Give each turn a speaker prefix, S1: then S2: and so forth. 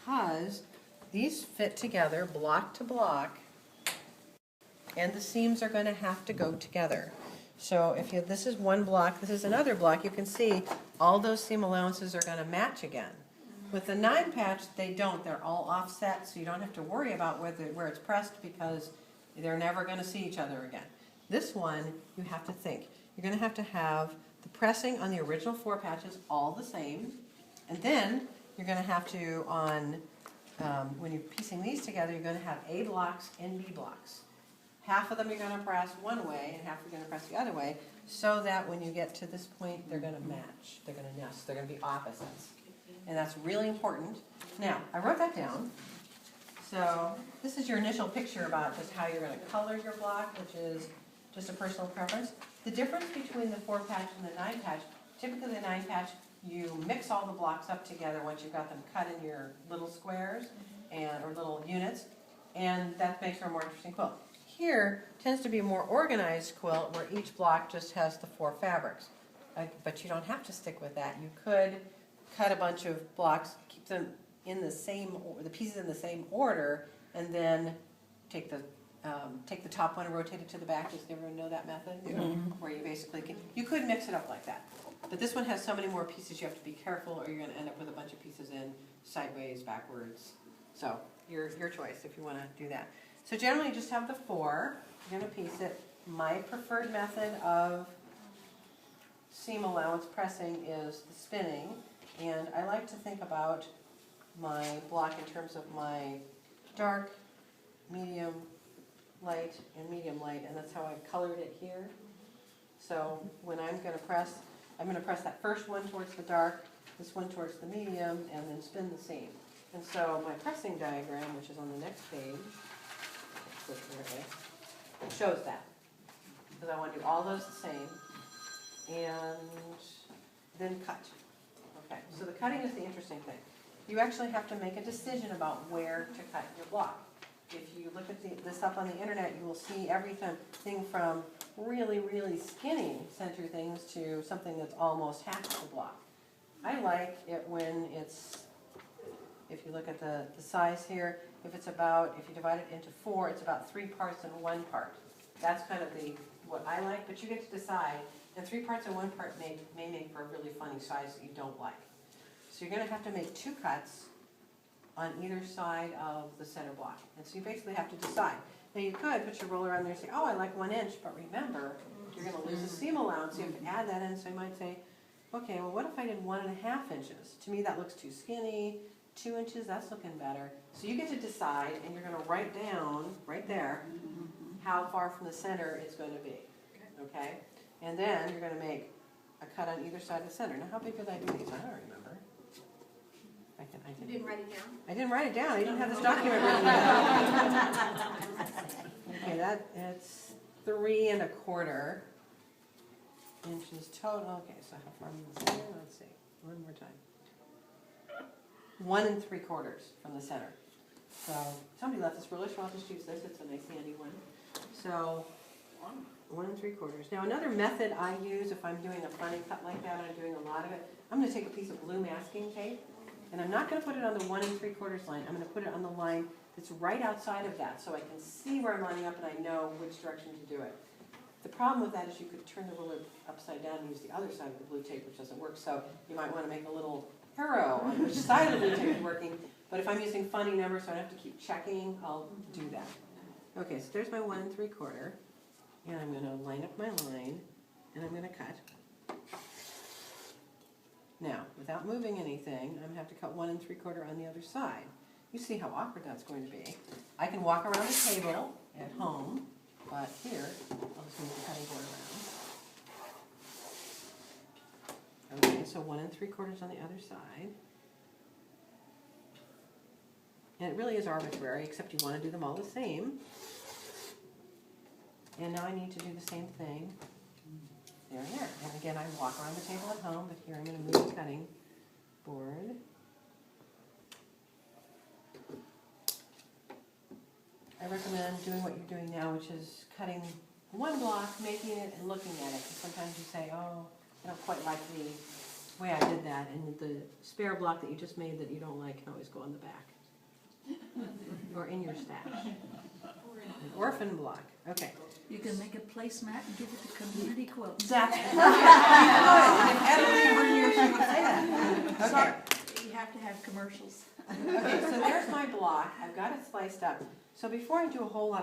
S1: because these fit together block to block, and the seams are going to have to go together. So if you, this is one block, this is another block, you can see all those seam allowances are going to match again. With the 9 patch, they don't. They're all offset, so you don't have to worry about where it's pressed because they're never going to see each other again. This one, you have to think. You're going to have the pressing on the original 4 patches all the same, and then you're going to have to, when you're piecing these together, you're going to have A blocks and B blocks. Half of them you're going to press one way, and half you're going to press the other way, so that when you get to this point, they're going to match. They're going to nest. They're going to be opposites. And that's really important. Now, I wrote that down. So this is your initial picture about just how you're going to color your block, which is just a personal preference. The difference between the 4 patch and the 9 patch, typically the 9 patch, you mix all the blocks up together once you've got them cut in your little squares or little units, and that makes for a more interesting quilt. Here tends to be a more organized quilt where each block just has the 4 fabrics. But you don't have to stick with that. You could cut a bunch of blocks, keep them in the pieces in the same order, and then take the top one and rotate it to the back. Does everyone know that method? Where you basically you could mix it up like that. But this one has so many more pieces you have to be careful, or you're going to end up with a bunch of pieces in sideways, backwards. So your choice if you want to do that. So generally you just have the 4. You're going to piece it. My preferred method of seam allowance pressing is the spinning. And I like to think about my block in terms of my dark, medium, light, and medium light, and that's how I've colored it here. So when I'm going to press that first one towards the dark, this one towards the medium, and then spin the seam. And so my pressing diagram, which is on the next page, it shows that. Because I want to do all those the same, and then cut. Okay, so the cutting is the interesting thing. You actually have to make a decision about where to cut your block. If you look at this up on the internet, you will see everything from really, really skinny center things to something that's almost half the block. I like it when it's, if you look at the size here, if you divide it into 4, it's about 3 parts and 1 part. That's kind of what I like, but you get to decide. And 3 parts and 1 part may make for a really funny size that you don't like. So you're going to have to make 2 cuts on either side of the center block. And so you basically have to decide. Now you could put your roller on there and say, oh, I like 1 inch, but remember, you're going to lose a seam allowance, so you have to add that in. So you might say, okay, well, what if I did 1.5 inches? To me, that looks too skinny. 2 inches, that's looking better. So you get to decide, and you're going to write down, right there, how far from the center it's going to be. Okay? And then you're going to make a cut on either side of the center. Now, how big did I do these? I don't remember.
S2: You didn't write it down?
S1: I didn't write it down. I didn't have this document written down. Okay, it's 3 1/4 inches total. Okay, so how far from the center? Let's see. One more time. 1 3/4 from the center. So somebody left this ruler, so I'll just use this. It's a nice handy one. So 1 3/4. Now another method I use if I'm doing a funny cut like that, and I'm doing a lot of it, I'm going to take a piece of blue masking tape, and I'm not going to put it on the 1 3/4 line. I'm going to put it on the line that's right outside of that, so I can see where I'm lining up and I know which direction to do it. The problem with that is you could turn the ruler upside down and use the other side of the blue tape, which doesn't work. So you might want to make a little arrow on which side of the blue tape is working. But if I'm using funny numbers, so I don't have to keep checking, I'll do that. Okay, so there's my 1 3/4. And I'm going to line up my line, and I'm going to cut. Now, without moving anything, I'm going to have to cut 1 3/4 on the other side. You see how awkward that's going to be. I can walk around the table at home, but here, I'll just move the cutting board around. Okay, so 1 3/4 on the other side. And it really is arbitrary, except you want to do them all the same. And now I need to do the same thing there and there. And again, I walk around the table at home, but here I'm going to move the cutting board. I recommend doing what you're doing now, which is cutting one block, making it, and looking at it. And sometimes you say, oh, I don't quite like the way I did that. And the spare block that you just made that you don't like can always go on the back. Or in your stash. An orphan block, okay.
S3: You can make a placemat and give it to community quote.
S1: That's perfect. If Evelyn were here, she would say that. Okay.
S3: Sorry, you have to have commercials.
S1: Okay, so there's my block. I've got it sliced up. So before I do a whole lot